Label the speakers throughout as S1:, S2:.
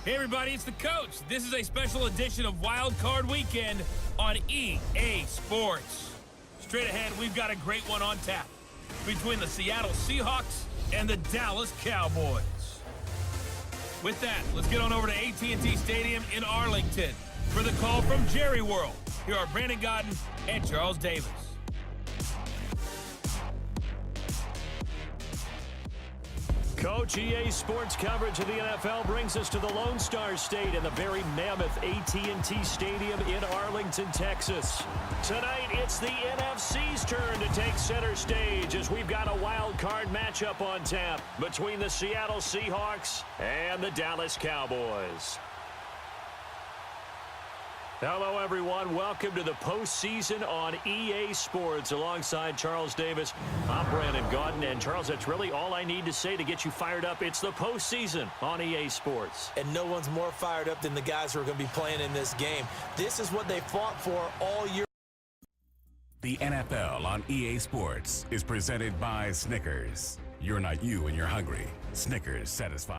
S1: Hey everybody, it's the coach. This is a special edition of Wild Card Weekend on EA Sports. Straight ahead, we've got a great one on tap between the Seattle Seahawks and the Dallas Cowboys. With that, let's get on over to AT&T Stadium in Arlington for the call from Jerry World. Here are Brandon Godden and Charles Davis.
S2: Coach, EA Sports coverage of the NFL brings us to the Lone Star State and the very mammoth AT&T Stadium in Arlington, Texas. Tonight, it's the NFC's turn to take center stage as we've got a wild card matchup on tap between the Seattle Seahawks and the Dallas Cowboys. Hello, everyone. Welcome to the postseason on EA Sports. Alongside Charles Davis, I'm Brandon Godden. And, Charles, that's really all I need to say to get you fired up. It's the postseason on EA Sports.
S3: And no one's more fired up than the guys who are going to be playing in this game. This is what they fought for all year.
S4: The NFL on EA Sports is presented by Snickers. You're not you and you're hungry. Snickers satisfy.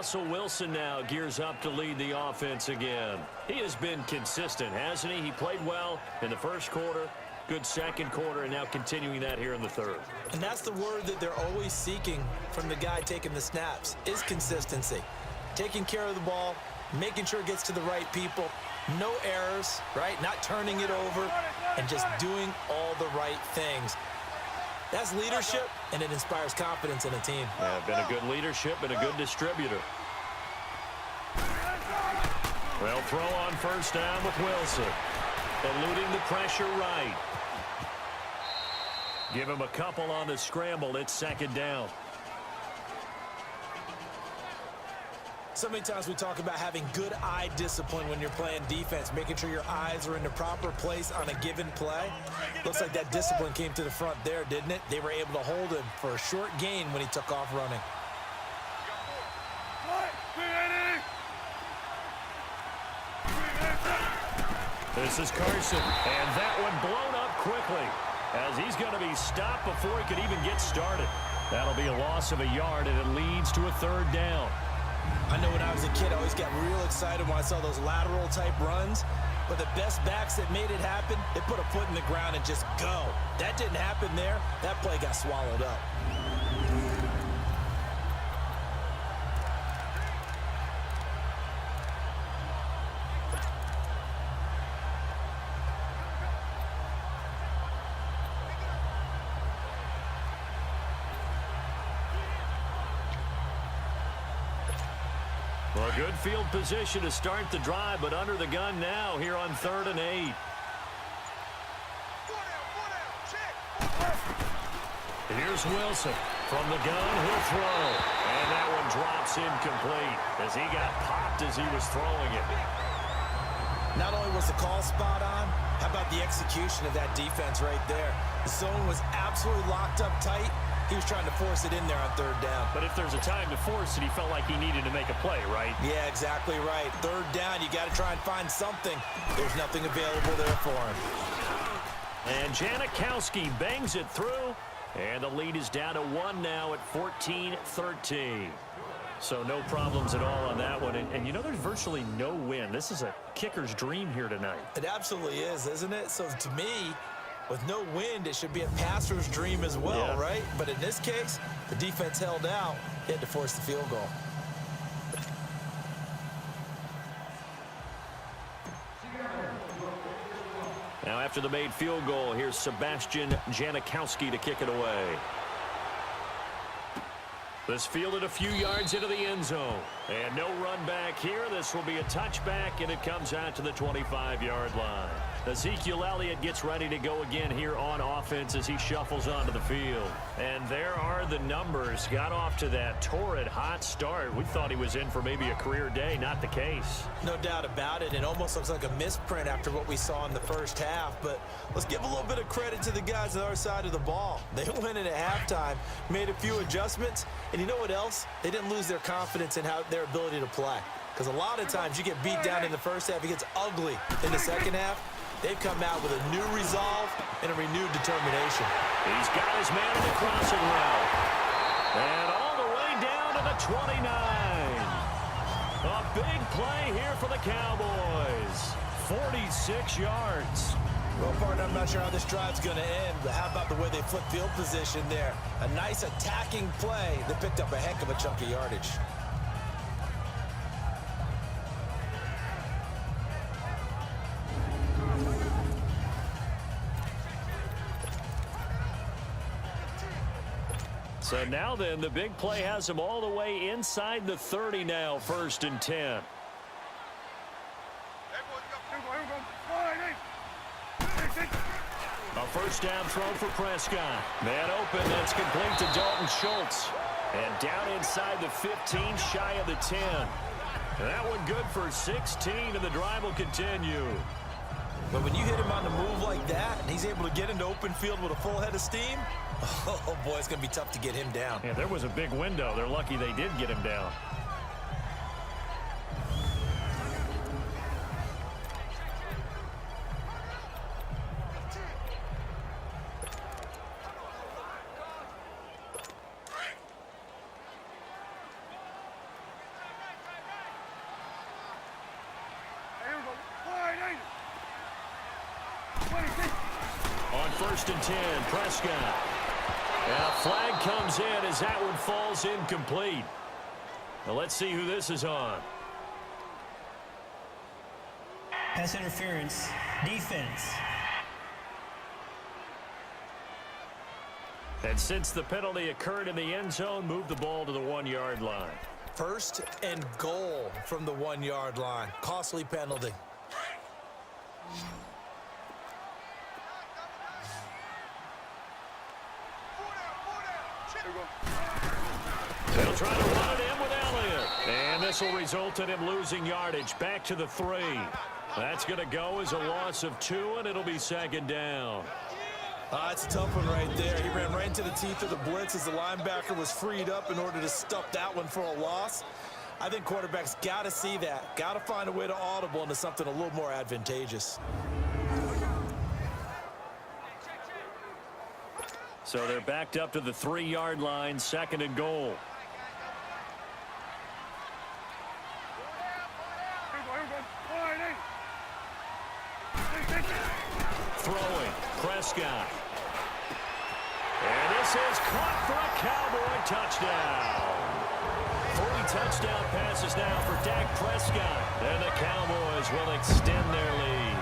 S2: Russell Wilson now gears up to lead the offense again. He has been consistent, hasn't he? He played well in the first quarter. Good second quarter, and now continuing that here in the third.
S3: And that's the word that they're always seeking from the guy taking the snaps, is consistency. Taking care of the ball, making sure it gets to the right people, no errors, right? Not turning it over, and just doing all the right things. That's leadership, and it inspires confidence in a team.
S2: Yeah, been a good leadership and a good distributor. Well, throw on first down with Wilson. Eluding the pressure right. Give him a couple on the scramble. It's second down.
S3: So many times we talk about having good eye discipline when you're playing defense, making sure your eyes are in the proper place on a given play. Looks like that discipline came to the front there, didn't it? They were able to hold him for a short gain when he took off running.
S2: This is Carson, and that one blown up quickly as he's going to be stopped before he could even get started. That'll be a loss of a yard, and it leads to a third down.
S3: I know when I was a kid, I always got real excited when I saw those lateral-type runs. But the best backs that made it happen, they put a foot in the ground and just go. That didn't happen there. That play got swallowed up.
S2: Well, good field position to start the drive, but under the gun now here on 3rd and 8. Here's Wilson. From the gun, he'll throw. And that one drops incomplete as he got popped as he was throwing it.
S3: Not only was the call spot on, how about the execution of that defense right there? The zone was absolutely locked up tight. He was trying to force it in there on 3rd down.
S2: But if there's a time to force it, he felt like he needed to make a play, right?
S3: Yeah, exactly right. 3rd down, you got to try and find something. There's nothing available there for him.
S2: And Janikowski bangs it through. And the lead is down to 1 now at 14-13. So no problems at all on that one. And you know, there's virtually no wind. This is a kicker's dream here tonight.
S3: It absolutely is, isn't it? So to me, with no wind, it should be a passer's dream as well, right? But in this case, the defense held out. He had to force the field goal.
S2: Now after the made field goal, here's Sebastian Janikowski to kick it away. This fielded a few yards into the end zone. And no run back here. This will be a touchback, and it comes out to the 25-yard line. Ezekiel Elliott gets ready to go again here on offense as he shuffles onto the field. And there are the numbers. Got off to that torrid hot start. We thought he was in for maybe a career day. Not the case.
S3: No doubt about it. It almost looks like a misprint after what we saw in the first half. But let's give a little bit of credit to the guys on the other side of the ball. They went in at halftime, made a few adjustments, and you know what else? They didn't lose their confidence in their ability to play. Because a lot of times you get beat down in the first half, it gets ugly in the second half. They've come out with a new resolve and a renewed determination.
S2: He's got his man in the crossing route. And all the way down to the 29. A big play here for the Cowboys. 46 yards.
S3: Well, partner, I'm not sure how this drive's going to end, but how about the way they flip field position there? A nice attacking play that picked up a heck of a chunk of yardage.
S2: So now then, the big play has him all the way inside the 30 now, 1st and 10. A first down throw for Prescott. Man open, that's complete to Dalton Schultz. And down inside the 15, shy of the 10. That one good for 16, and the drive will continue.
S3: But when you hit him on the move like that, and he's able to get into open field with a full head of steam, oh boy, it's going to be tough to get him down.
S2: Yeah, there was a big window. They're lucky they did get him down. On first and 10. Prescott. And a flag comes in as that one falls incomplete. Now let's see who this is on.
S5: Pass interference. Defense.
S2: And since the penalty occurred in the end zone, move the ball to the 1-yard line.
S3: First and goal from the 1-yard line. Costly penalty.
S2: They'll try to run it in with Elliott. And this will result in him losing yardage back to the 3. That's going to go as a loss of 2, and it'll be second down.
S3: That's a tough one right there. He ran right into the teeth of the blitz as the linebacker was freed up in order to stuff that one for a loss. I think quarterbacks got to see that. Got to find a way to audible into something a little more advantageous.
S2: So they're backed up to the 3-yard line, second and goal. Throwing, Prescott. And this is caught for a Cowboy touchdown. 3 touchdown passes now for Dak Prescott. And the Cowboys will extend their lead.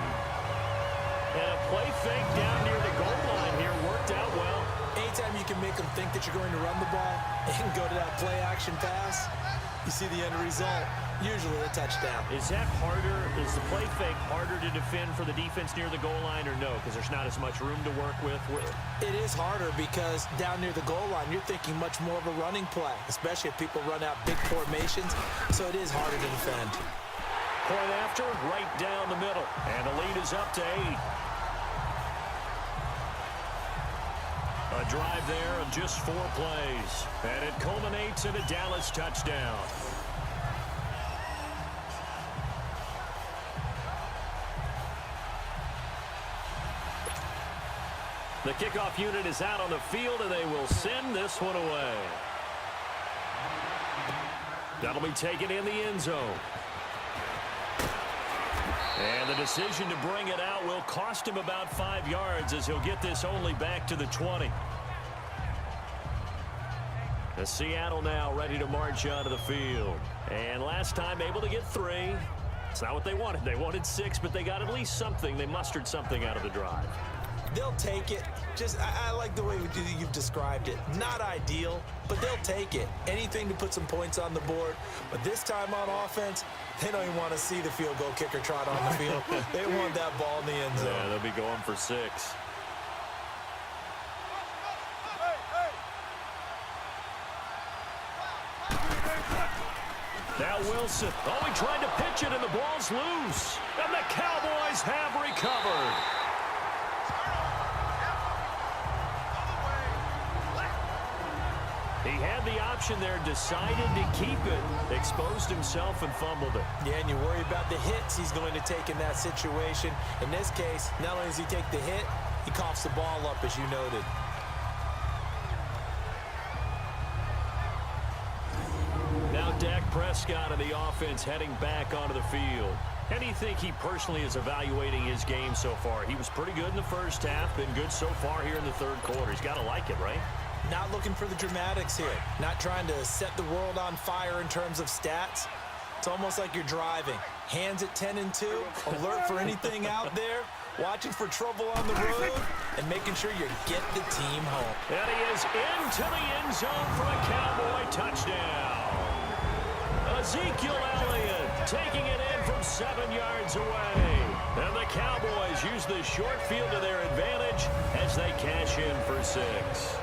S2: And a play fake down near the goal line here worked out well.
S3: Anytime you can make them think that you're going to run the ball and go to that play-action pass, you see the end result, usually a touchdown.
S2: Is that harder? Is the play fake harder to defend for the defense near the goal line or no? Because there's not as much room to work with?
S3: It is harder because down near the goal line, you're thinking much more of a running play, especially if people run out big formations, so it is harder to defend.
S2: Point after, right down the middle. And the lead is up to 8. A drive there of just 4 plays. And it culminates in a Dallas touchdown. The kickoff unit is out on the field, and they will send this one away. That'll be taken in the end zone. And the decision to bring it out will cost him about 5 yards as he'll get this only back to the 20. The Seattle now ready to march onto the field. And last time able to get 3. It's not what they wanted. They wanted 6, but they got at least something. They mustered something out of the drive.
S3: They'll take it. I like the way you've described it. Not ideal, but they'll take it. Anything to put some points on the board. But this time on offense, they don't even want to see the field goal kicker trot on the field. They want that ball in the end zone.
S2: Yeah, they'll be going for 6. Now Wilson. Oh, he tried to pitch it, and the ball's loose. And the Cowboys have recovered. He had the option there, decided to keep it, exposed himself and fumbled it.
S3: Yeah, and you worry about the hits he's going to take in that situation. In this case, not only does he take the hit, he coughs the ball up, as you noted.
S2: Now Dak Prescott of the offense heading back onto the field. How do you think he personally is evaluating his game so far? He was pretty good in the first half, been good so far here in the third quarter. He's got to like it, right?
S3: Not looking for the dramatics here. Not trying to set the world on fire in terms of stats. It's almost like you're driving. Hands at 10 and 2, alert for anything out there, watching for trouble on the road, and making sure you get the team home.
S2: And he is into the end zone for a Cowboy touchdown. Ezekiel Elliott taking it in from 7 yards away. And the Cowboys use the short field to their advantage as they cash in for 6.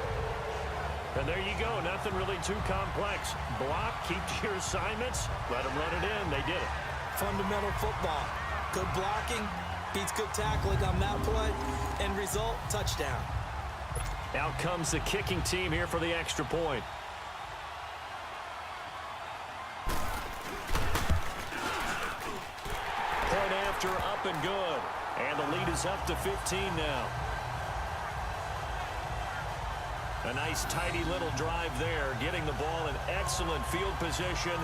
S2: And there you go. Nothing really too complex. Block, keep to your assignments, let them run it in. They did it.
S3: Fundamental football. Good blocking beats good tackling on that play. End result, touchdown.
S2: Out comes the kicking team here for the extra point. Point after, up and good. And the lead is up to 15 now. A nice, tidy little drive there, getting the ball in excellent field position,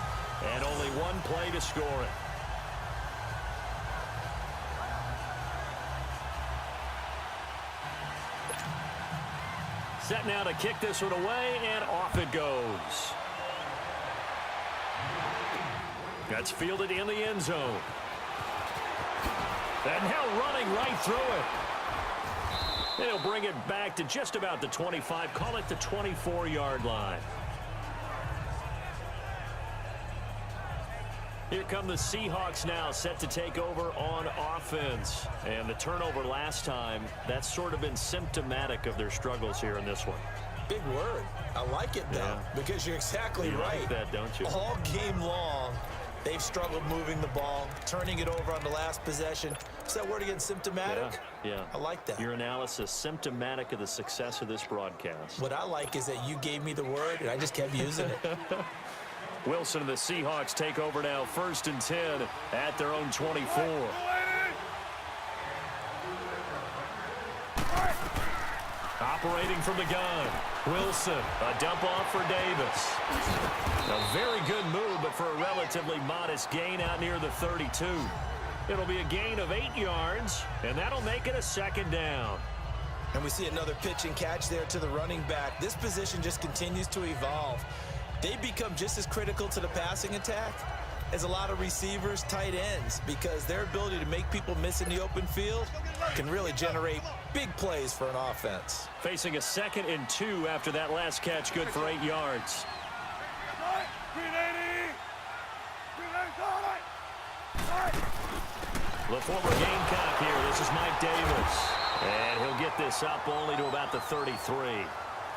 S2: and only one play to score it. Set now to kick this one away, and off it goes. That's fielded in the end zone. And now running right through it. They'll bring it back to just about the 25. Call it the 24-yard line. Here come the Seahawks now, set to take over on offense. And the turnover last time, that's sort of been symptomatic of their struggles here in this one.
S3: Big word. I like it, though, because you're exactly right.
S2: You like that, don't you?
S3: All game long, they've struggled moving the ball, turning it over on the last possession. Is that word again, symptomatic?
S2: Yeah.
S3: I like that.
S2: Your analysis, symptomatic of the success of this broadcast.
S3: What I like is that you gave me the word, and I just kept using it.
S2: Wilson and the Seahawks take over now, 1st and 10 at their own 24. Operating from the gun, Wilson, a dump off for Davis. A very good move, but for a relatively modest gain out near the 32. It'll be a gain of 8 yards, and that'll make it a 2nd down.
S3: And we see another pitch and catch there to the running back. This position just continues to evolve. They become just as critical to the passing attack as a lot of receivers, tight ends, because their ability to make people miss in the open field can really generate big plays for an offense.
S2: Facing a 2nd and 2 after that last catch, good for 8 yards. The former Gamecock here. This is Mike Davis. And he'll get this up only to about the 33.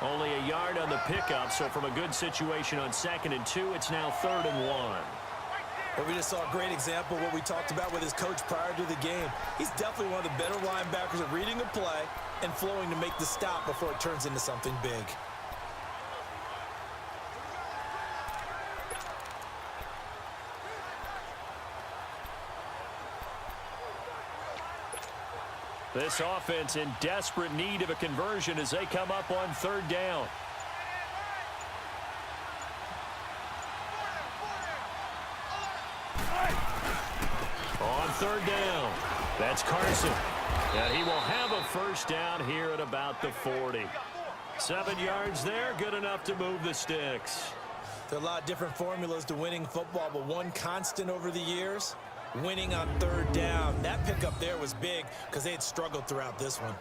S2: Only a yard on the pickup, so from a good situation on 2nd and 2, it's now 3rd and 1.
S3: But we just saw a great example of what we talked about with his coach prior to the game. He's definitely one of the better linebackers at reading a play and flowing to make the stop before it turns into something big.
S2: This offense in desperate need of a conversion as they come up on 3rd down. On 3rd down, that's Carson. And he will have a 1st down here at about the 40. 7 yards there, good enough to move the sticks.
S3: There are a lot of different formulas to winning football, but one constant over the years, winning on 3rd down. That pickup there was big because they had struggled throughout this one.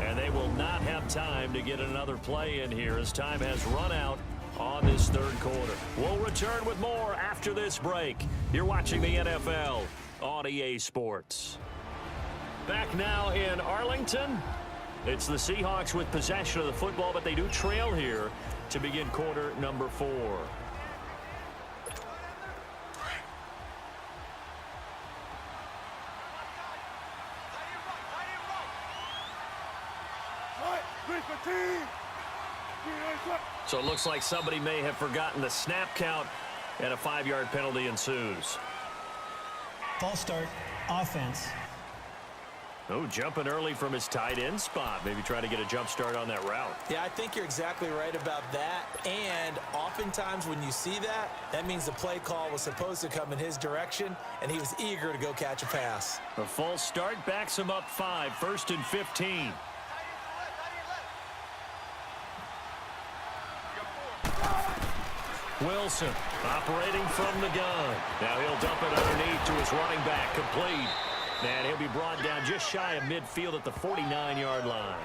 S2: And they will not have time to get another play in here as time has run out on this 3rd quarter. We'll return with more after this break. You're watching the NFL on EA Sports. Back now in Arlington. It's the Seahawks with possession of the football, but they do trail here to begin quarter number 4. So it looks like somebody may have forgotten the snap count, and a 5-yard penalty ensues.
S5: False start, offense.
S2: Oh, jumping early from his tight end spot. Maybe try to get a jump start on that route.
S3: Yeah, I think you're exactly right about that. And oftentimes when you see that, that means the play call was supposed to come in his direction, and he was eager to go catch a pass.
S2: A false start backs him up 5, 1st and 15. Wilson operating from the gun. Now he'll dump it underneath to his running back, complete. And he'll be brought down just shy of midfield at the 49-yard line.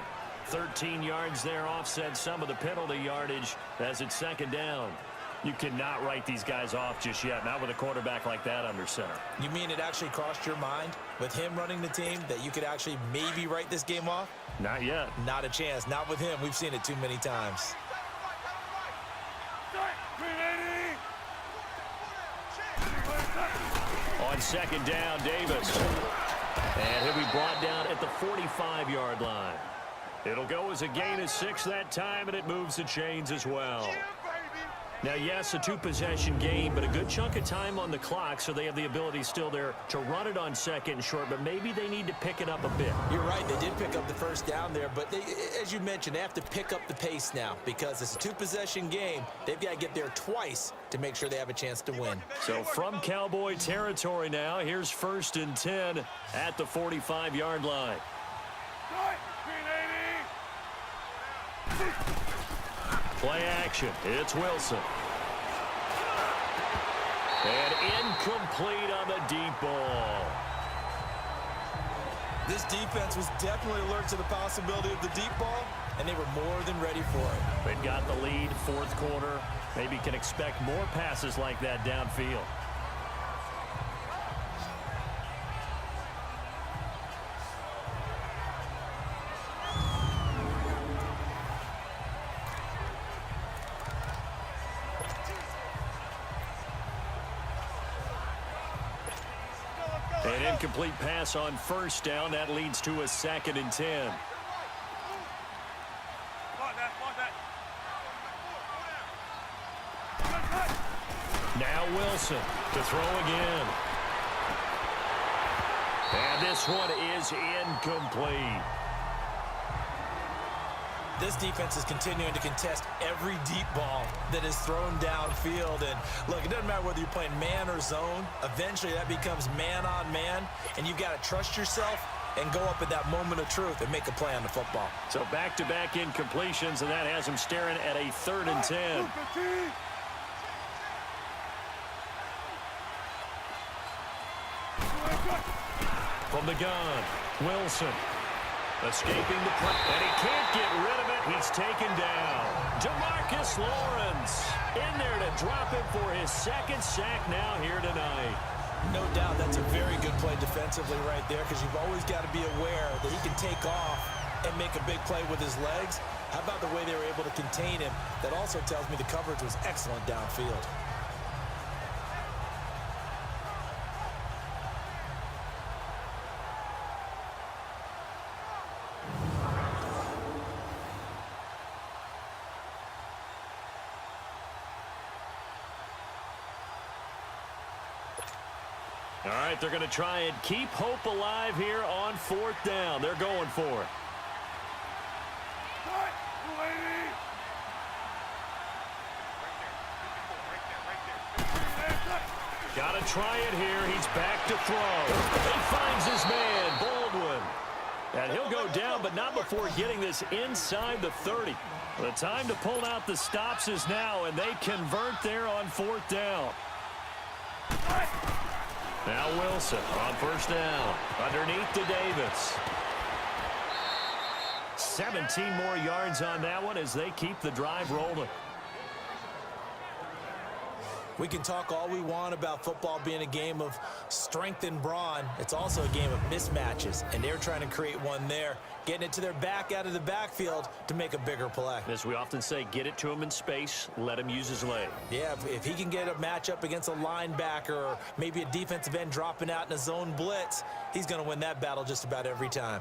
S2: 13 yards there, offset some of the penalty yardage as it's 2nd down. You cannot write these guys off just yet, not with a quarterback like that under center.
S3: You mean it actually crossed your mind with him running the team that you could actually maybe write this game off?
S2: Not yet.
S3: Not a chance. Not with him. We've seen it too many times.
S2: On second down, Davis. And he'll be brought down at the 45-yard line. It'll go as a gain of 6 that time, and it moves the chains as well. Now, yes, a 2-possession game, but a good chunk of time on the clock, so they have the ability still there to run it on second and short, but maybe they need to pick it up a bit.
S3: You're right. They did pick up the first down there, but they, as you mentioned, they have to pick up the pace now because it's a 2-possession game. They've got to get there twice to make sure they have a chance to win.
S2: So from Cowboy territory now, here's 1st and 10 at the 45-yard line. Play action. It's Wilson. And incomplete on the deep ball.
S3: This defense was definitely alert to the possibility of the deep ball, and they were more than ready for it.
S2: They've got the lead, 4th quarter. Maybe can expect more passes like that downfield. An incomplete pass on 1st down. That leads to a 2nd and 10. Now Wilson to throw again. And this one is incomplete.
S3: This defense is continuing to contest every deep ball that is thrown downfield. And look, it doesn't matter whether you're playing man or zone. Eventually that becomes man on man, and you've got to trust yourself and go up at that moment of truth and make a play on the football.
S2: So back-to-back incompletions, and that has them staring at a 3rd and 10. From the gun, Wilson. Escaping the play, and he can't get rid of it. He's taken down. DeMarcus Lawrence in there to drop him for his 2nd sack now here tonight.
S3: No doubt that's a very good play defensively right there because you've always got to be aware that he can take off and make a big play with his legs. How about the way they were able to contain him? That also tells me the coverage was excellent downfield.
S2: All right, they're going to try and keep hope alive here on 4th down. They're going for it. Got to try it here. He's back to throw. He finds his man, Baldwin. And he'll go down, but not before getting this inside the 30. The time to pull out the stops is now, and they convert there on 4th down. Now Wilson on 1st down. Underneath to Davis. 17 more yards on that one as they keep the drive rolling.
S3: We can talk all we want about football being a game of strength and brawn. It's also a game of mismatches, and they're trying to create one there, getting it to their back out of the backfield to make a bigger play.
S2: As we often say, get it to him in space, let him use his leg.
S3: Yeah, if he can get a matchup against a linebacker or maybe a defensive end dropping out in a zone blitz, he's going to win that battle just about every time.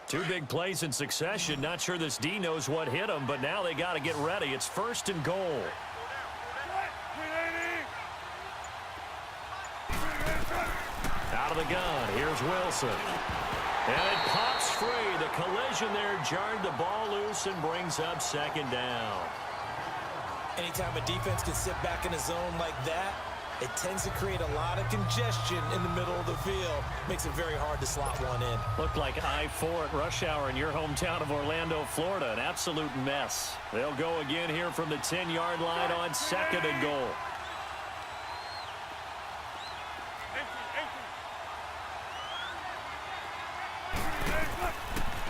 S2: Two big plays in succession. Not sure this D knows what hit him, but now they got to get ready. It's 1st and goal. Out of the gun. Here's Wilson. And it pops free. The collision there jarred the ball loose and brings up 2nd down.
S3: Anytime a defense can sit back in a zone like that, it tends to create a lot of congestion in the middle of the field. Makes it very hard to slot one in.
S2: Looked like I-4 at rush hour in your hometown of Orlando, Florida. An absolute mess. They'll go again here from the 10-yard line on 2nd and goal.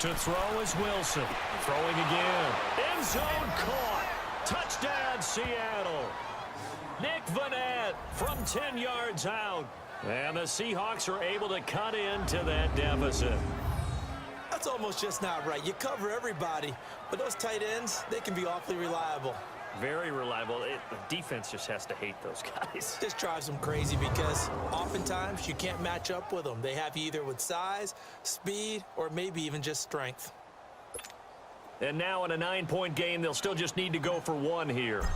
S2: To throw is Wilson. Throwing again. End zone caught. Touchdown, Seattle. Nick Vanette from 10 yards out. And the Seahawks are able to cut into that deficit.
S3: That's almost just not right. You cover everybody, but those tight ends, they can be awfully reliable.
S2: Very reliable. The defense just has to hate those guys.
S3: This drives them crazy because oftentimes you can't match up with them. They have you either with size, speed, or maybe even just strength.
S2: And now in a 9-point game, they'll still just need to go for one here.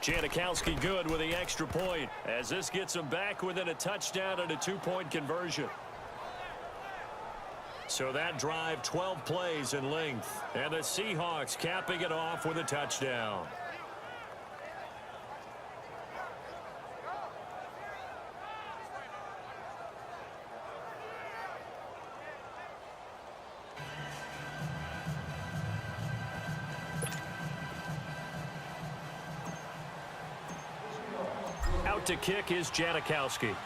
S2: Janikowski good with the extra point as this gets them back within a touchdown and a 2-point conversion. So that drive, 12 plays in length. And the Seahawks capping it off with a touchdown. Out to kick is Janikowski.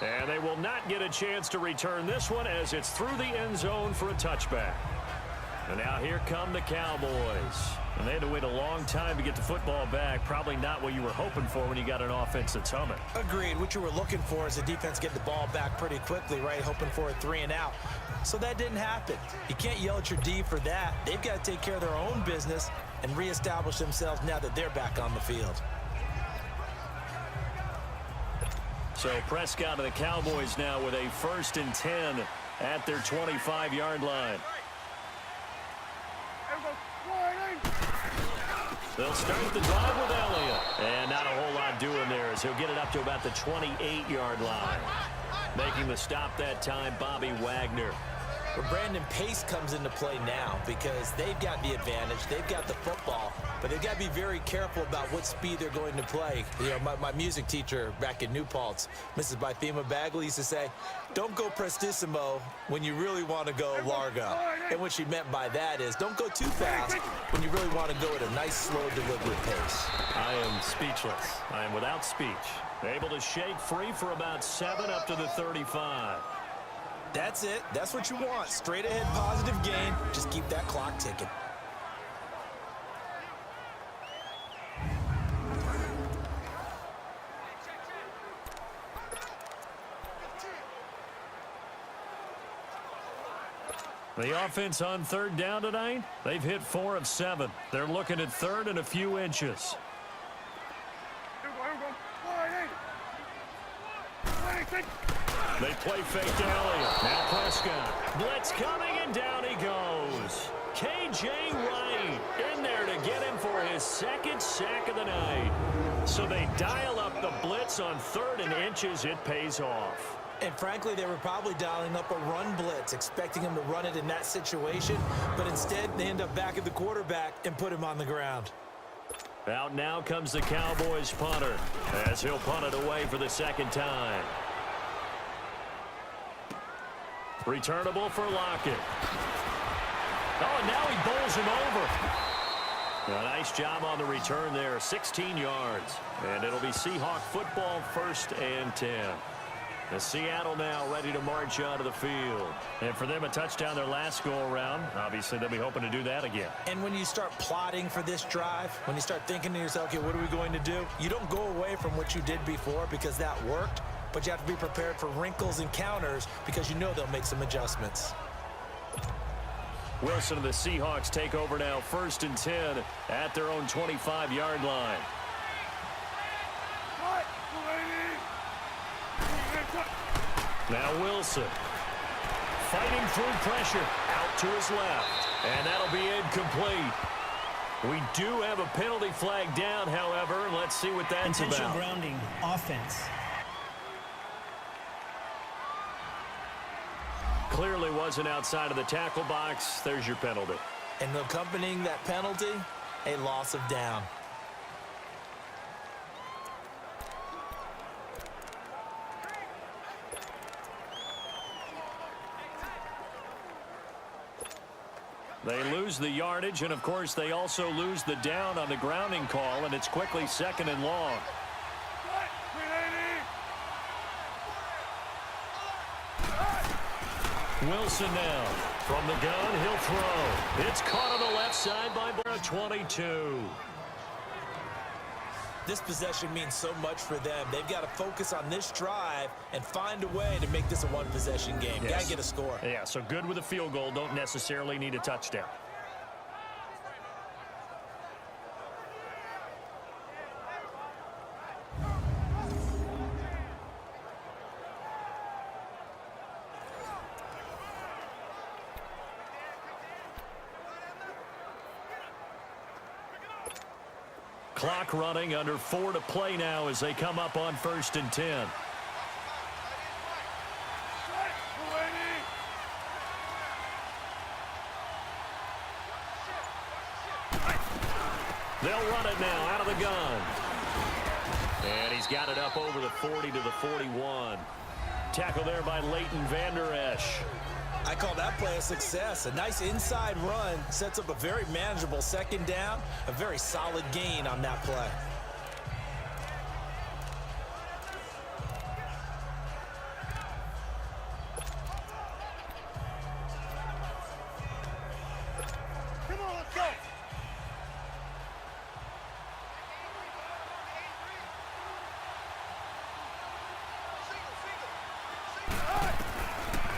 S2: And they will not get a chance to return this one as it's through the end zone for a touchback. And now here come the Cowboys. And they had to wait a long time to get the football back. Probably not what you were hoping for when you got an offense that's humming.
S3: Agreed. What you were looking for is the defense getting the ball back pretty quickly, right? Hoping for a 3 and out. So that didn't happen. You can't yell at your D for that. They've got to take care of their own business and reestablish themselves now that they're back on the field.
S2: So Prescott of the Cowboys now with a 1st and 10 at their 25-yard line. They'll start the drive with Elliott. And not a whole lot doing there as he'll get it up to about the 28-yard line. Making the stop that time, Bobby Wagner.
S3: But Brandon, pace comes into play now because they've got the advantage. They've got the football, but they've got to be very careful about what speed they're going to play. You know, my music teacher back in New Paltz, Mrs. Bythema Bagley, used to say, don't go prestissimo when you really want to go largo. And what she meant by that is don't go too fast when you really want to go at a nice, slow, deliberate pace.
S2: I am speechless. I am without speech. Able to shake free for about 7 up to the 35.
S3: That's it. That's what you want. Straight ahead positive gain. Just keep that clock ticking.
S2: The offense on 3rd down tonight, they've hit 4 of 7. They're looking at 3rd and a few inches. They play fake to Elliott. Now Prescott. Blitz coming, and down he goes. K.J. Wright in there to get him for his 2nd sack of the night. So they dial up the blitz on 3rd and inches. It pays off.
S3: And frankly, they were probably dialing up a run blitz, expecting him to run it in that situation. But instead, they end up back at the quarterback and put him on the ground.
S2: Out now comes the Cowboys punter as he'll punt it away for the 2nd time. Returnable for Lockett. Oh, and now he bowls him over. A nice job on the return there, 16 yards. And it'll be Seahawk football, 1st and 10. The Seattle now ready to march onto the field. And for them, a touchdown their last go-around. Obviously, they'll be hoping to do that again.
S3: And when you start plotting for this drive, when you start thinking to yourself, okay, what are we going to do? You don't go away from what you did before because that worked. But you have to be prepared for wrinkles and counters because you know they'll make some adjustments.
S2: Wilson and the Seahawks take over now, 1st and 10 at their own 25-yard line. Now Wilson fighting through pressure out to his left, and that'll be incomplete. We do have a penalty flag down, however, and let's see what that's
S5: Intentional
S2: about.
S5: grounding, offense.
S2: Clearly wasn't outside of the tackle box. There's your penalty.
S3: And accompanying that penalty, a loss of down.
S2: They lose the yardage, and of course they also lose the down on the grounding call, and it's quickly 2nd and long. Wilson now From the gun, he'll throw. It's caught on the left side by 22.
S3: This possession means so much for them. They've got to focus on this drive and find a way to make this a one-possession game.
S2: Yes.
S3: Got to get a score.
S2: Yeah, so good with a field goal. Don't necessarily need a touchdown. Clock running, under 4 to play now as they come up on 1st and 10. They'll run it now out of the gun. And he's got it up over the 40 to the 41. Tackle there by Leighton Vander Esch.
S3: I call that play a success. A nice inside run sets up a very manageable 2nd down, a very solid gain on that play.
S6: Come on, let's go.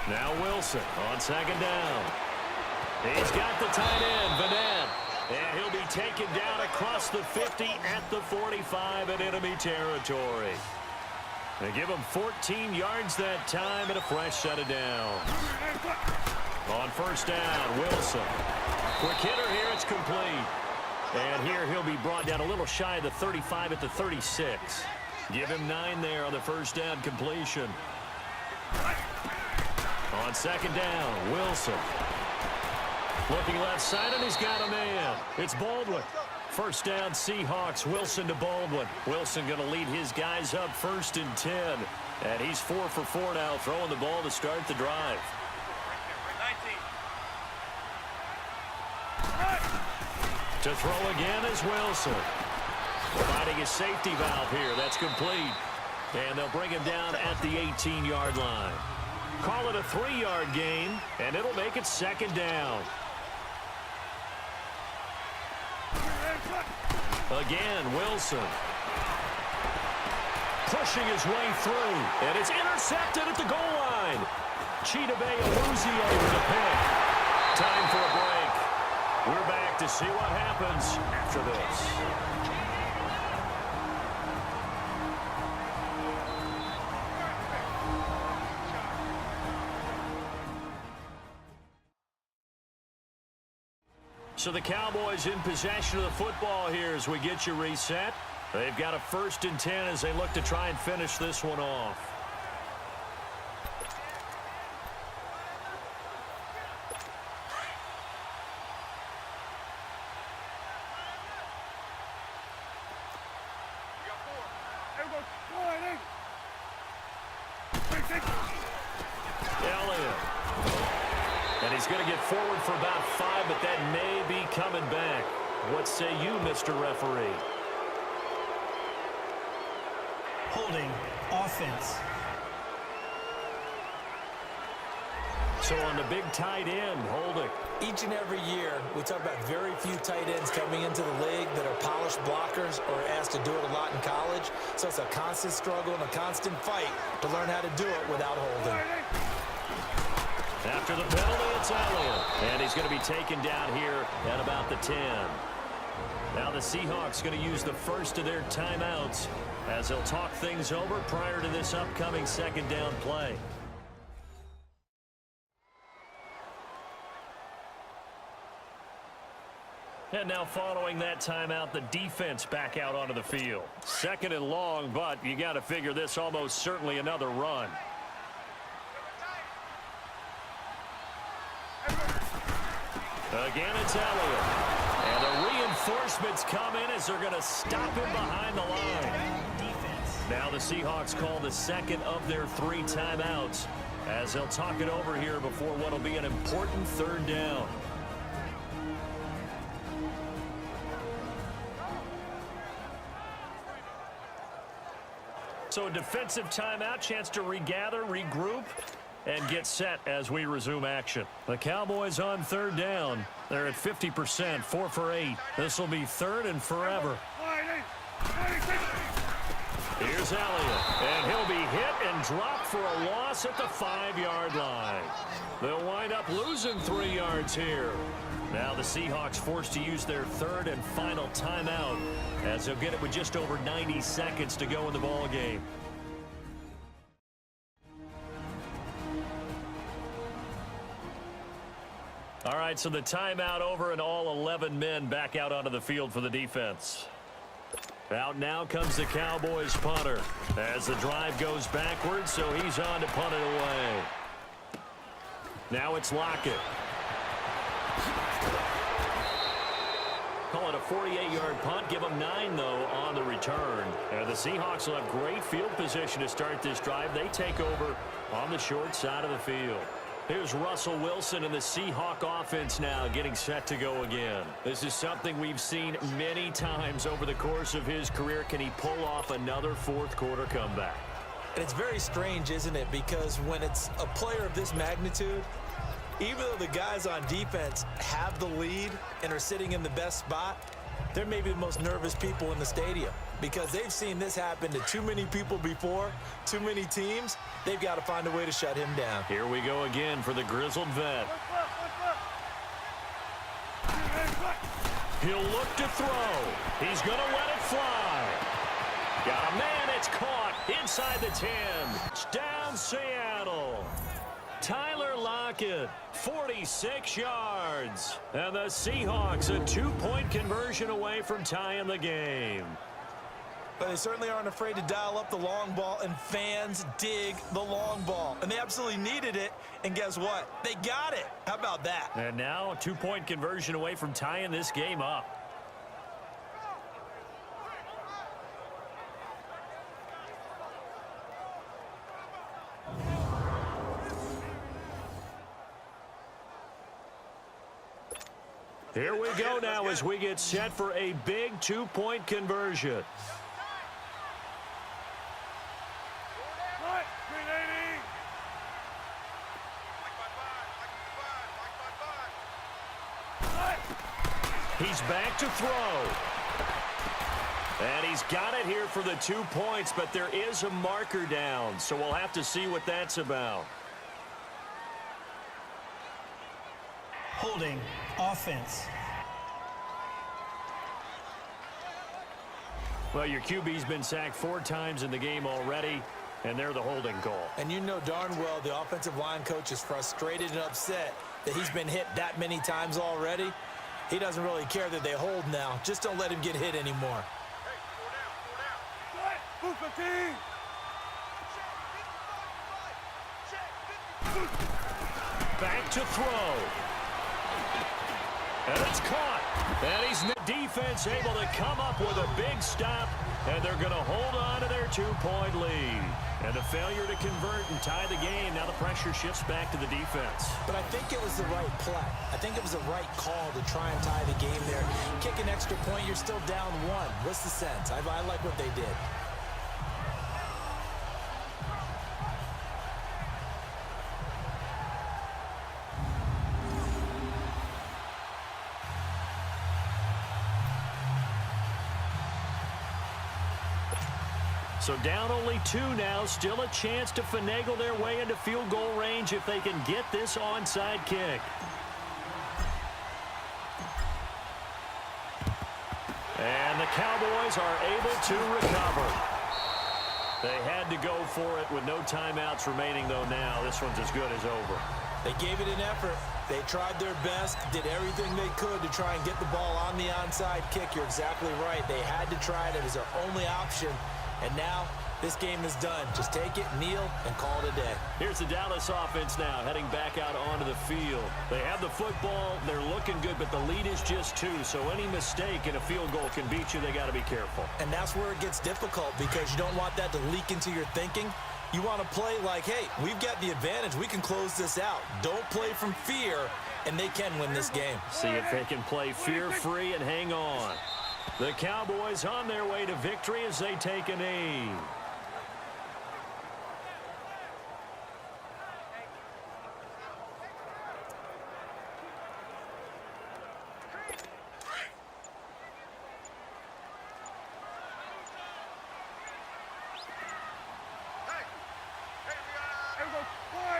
S2: Now Wilson on 2nd down. He's got the tight end, Vanette. And he'll be taken down across the 50 at the 45 in enemy territory. They give him 14 yards that time and a fresh set of down. On 1st down, Wilson. Quick hitter here, it's complete. And here he'll be brought down a little shy of the 35 at the 36. Give him 9 there on the 1st down completion. On 2nd down, Wilson. Looking left side, and he's got a man. It's Baldwin. 1st down, Seahawks. Wilson to Baldwin. Wilson going to lead his guys up 1st and 10. And he's 4 for 4 now, throwing the ball to start the drive. To throw again is Wilson. Providing a safety valve here. That's complete. And they'll bring him down at the 18-yard line. Call it a 3-yard gain, and it'll make it 2nd down. Again, Wilson. Pushing his way through, and it's intercepted at the goal line. Chidobe Awuzie with the pick. Time for a break. We're back to see what happens after this. So the Cowboys in possession of the football here as we get you reset. They've got a 1st and 10 as they look to try and finish this one off. And he's going to get forward for about 5, but that may be coming back. What say you, Mr. Referee?
S5: Holding offense.
S2: So on the big tight end, holding.
S3: Each and every year, we talk about very few tight ends coming into the league that are polished blockers or asked to do it a lot in college. So it's a constant struggle and a constant fight to learn how to do it without holding.
S2: After the penalty, it's Elliott. And he's going to be taken down here at about the 10. Now the Seahawks going to use the first of their timeouts as they'll talk things over prior to this upcoming 2nd down play. And now following that timeout, the defense back out onto the field. 2nd and long, but you got to figure this almost certainly another run. Again, it's Elliott. And the reinforcements come in as they're going to stop him behind the line. Now the Seahawks call the 2nd of their 3 timeouts as they'll talk it over here before what will be an important 3rd down. So a defensive timeout, chance to regather, regroup. and get set as we resume action. The Cowboys on third down. They're at 50%, 4 for 8. This will be third and forever. Here's Elliott, and he'll be hit and dropped for a loss at the 5-yard line. They'll wind up losing 3 yards here. Now the Seahawks forced to use their third and final timeout as they'll get it with just over 90 seconds to go in the ball game. All right, so the timeout over and all 11 men back out onto the field for the defense. Out now comes the Cowboys punter as the drive goes backwards, so he's on to punt it away. Now it's Lockett. Call it a 48-yard punt. Give them 9, though, on the return. And the Seahawks will have great field position to start this drive. They take over on the short side of the field. Here's Russell Wilson and the Seahawk offense now getting set to go again. This is something we've seen many times over the course of his career. Can he pull off another fourth-quarter comeback?
S3: And it's very strange, isn't it? Because when it's a player of this magnitude, even though the guys on defense have the lead and are sitting in the best spot, they're maybe the most nervous people in the stadium because they've seen this happen to too many people before, too many teams. They've got to find a way to shut him down.
S2: Here we go again for the grizzled vet. He'll look to throw. He's going to let it fly. Got a man. It's caught inside the 10. It's down Seattle. Tyler Lockett, 46 yards. And the Seahawks a 2-point conversion away from tying the game.
S3: But they certainly aren't afraid to dial up the long ball, and fans dig the long ball. And they absolutely needed it, and guess what? They got it. How about that?
S2: And now a 2-point conversion away from tying this game up. Here we go now as we get set for a big 2-point conversion. He's back to throw. And he's got it here for the 2 points, but there is a marker down, so we'll have to see what that's about.
S5: Holding offense.
S2: Well, your QB's been sacked 4 times in the game already, and they're the holding call.
S3: And you know darn well the offensive line coach is frustrated and upset that he's been hit that many times already. He doesn't really care that they hold now. Just don't let him get hit anymore.
S2: Back to throw. And it's caught. And he's defense able to come up with a big stop, and they're going to hold on to their 2-point lead. And the failure to convert and tie the game, now the pressure shifts back to the defense.
S3: But I think it was the right play. I think it was the right call to try and tie the game there. Kick an extra point, you're still down 1. What's the sense? I like what they did.
S2: So down only 2 now, still a chance to finagle their way into field goal range if they can get this onside kick. And the Cowboys are able to recover. They had to go for it with no timeouts remaining, though now this one's as good as over.
S3: They gave it an effort. They tried their best, did everything they could to try and get the ball on the onside kick. You're exactly right. They had to try it. It was their only option. And now this game is done. Just take it, kneel, and call it a day.
S2: Here's the Dallas offense now heading back out onto the field. They have the football. They're looking good, but the lead is just 2. So any mistake in a field goal can beat you. They got to be careful.
S3: And that's where it gets difficult because you don't want that to leak into your thinking. You want to play like, hey, we've got the advantage. We can close this out. Don't play from fear, and they can win this game.
S2: See if they can play fear-free and hang on. The Cowboys on their way to victory as they take a knee.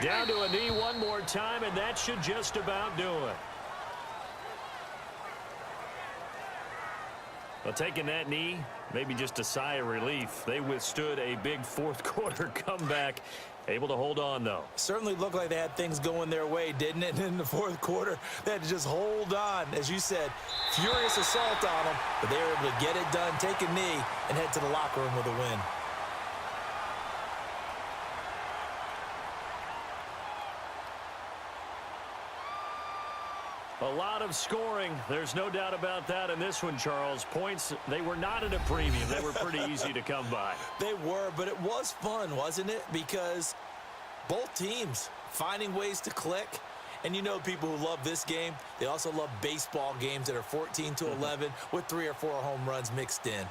S2: Down to a knee one more time, and that should just about do it. Well, taking that knee, maybe just a sigh of relief. They withstood a big fourth-quarter comeback. Able to hold on, though.
S3: Certainly looked like they had things going their way, didn't it? And in the fourth quarter, they had to just hold on. As you said, furious assault on them, but they were able to get it done, take a knee, and head to the locker room with a win.
S2: A lot of scoring. There's no doubt about that in this one, Charles. Points, they were not at a premium. They were pretty easy to come by.
S3: They were, but it was fun, wasn't it? Because both teams finding ways to click. And you know people who love this game, they also love baseball games that are 14-11 with 3 or 4 home runs mixed in.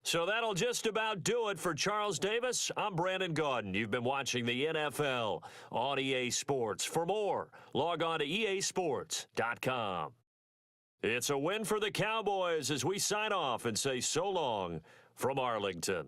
S2: So that'll just about do it for Charles Davis. I'm Brandon Gaudin. You've been watching the NFL on EA Sports. For more, log on to easports.com. It's a win for the Cowboys as we sign off and say so long from Arlington.